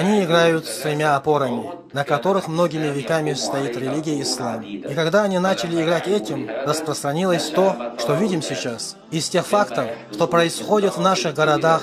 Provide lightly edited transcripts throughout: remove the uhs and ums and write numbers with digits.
Они играют с тремя опорами, на которых многими веками стоит религия ислам. И когда они начали играть этим, распространилось то, что видим сейчас. Из тех фактов, что происходит в наших городах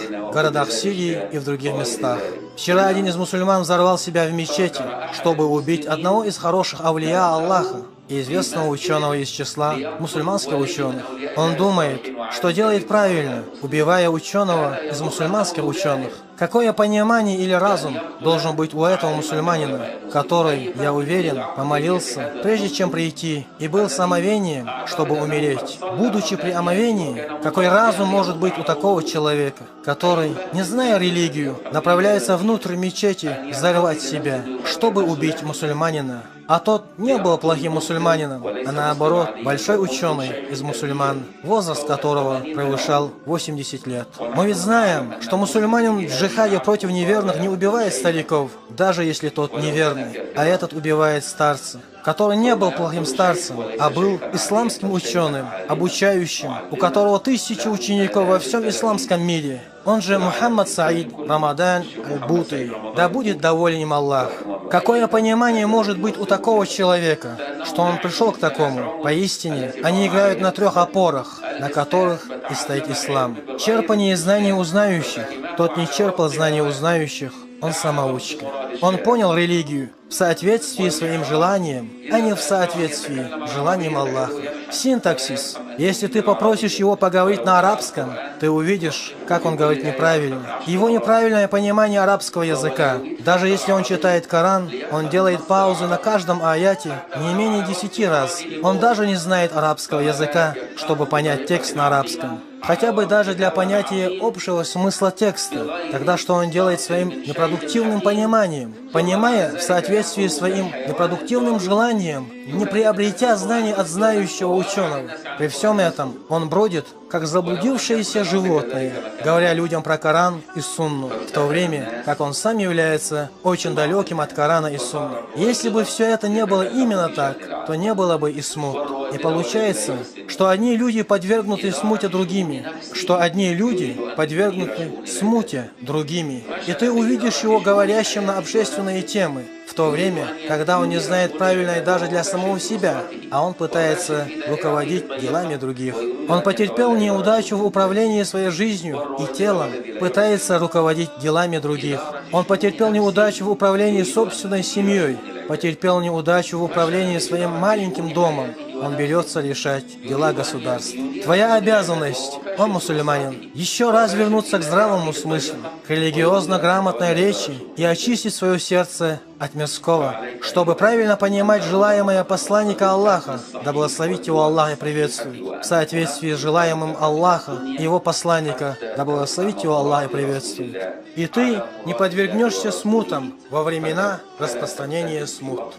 Сирии и в других местах. Вчера один из мусульман взорвал себя в мечети, чтобы убить одного из хороших авлия Аллаха, известного ученого из числа мусульманских ученых. Он думает, что делает правильно, убивая ученого из мусульманских ученых. Какое понимание или разум должен быть у этого мусульманина, который, я уверен, помолился, прежде чем прийти, и был с омовением, чтобы умереть. Будучи при омовении, какой разум может быть у такого человека, который, не зная религию, направляется внутрь мечети взорвать себя, чтобы убить мусульманина? А тот не был плохим мусульманином, а наоборот, большой ученый из мусульман, возраст которого превышал 80 лет. Мы ведь знаем, что мусульманин в джихаде против неверных не убивает стариков, даже если тот неверный, а этот убивает старца, который не был плохим старцем, а был исламским ученым, обучающим, у которого тысячи учеников во всем исламском мире. Он же Мухаммад Саид Рамадан Аль-Бути. Да будет доволен им Аллах. Какое понимание может быть у такого человека, что он пришел к такому? Поистине, они играют на трех опорах, на которых и стоит ислам. Черпание знаний у знающих. Тот не черпал знаний у знающих, он самоучка. Он понял религию в соответствии своим желанием, а не в соответствии желанием Аллаха. Синтаксис. Если ты попросишь его поговорить на арабском, ты увидишь, как он говорит неправильно. Его неправильное понимание арабского языка. Даже если он читает Коран, он делает паузы на каждом аяте не менее 10 раз. Он даже не знает арабского языка, чтобы понять текст на арабском. Хотя бы даже для понятия общего смысла текста. Тогда что он делает своим непродуктивным пониманием? Понимая в соответствии своим непродуктивным желанием, не приобретя знаний от знающего ученого. При всем этом он бродит, как заблудившееся животное, говоря людям про Коран и Сунну, в то время, как он сам является очень далеким от Корана и Сунны. Если бы все это не было именно так, то не было бы и смут. И получается, что одни люди подвергнуты смуте другими, что одни люди подвергнуты смуте другими. И ты увидишь его говорящим на общественные темы, в то время, когда он не знает правильной даже для самого себя, а он пытается руководить делами других. Он потерпел неудачу в управлении своей жизнью и телом, пытается руководить делами других. Он потерпел неудачу в управлении собственной семьей, потерпел неудачу в управлении своим маленьким домом. Он берется решать дела государства. Твоя обязанность, о мусульманин, еще раз вернуться к здравому смыслу, к религиозно грамотной речи и очистить свое сердце от мирского, чтобы правильно понимать желаемое посланника Аллаха, да благословит его Аллах и приветствует, в соответствии с желаемым Аллаха и его посланника, да благословит его Аллах и приветствует. И ты не подвергнешься смутам во времена распространения смут.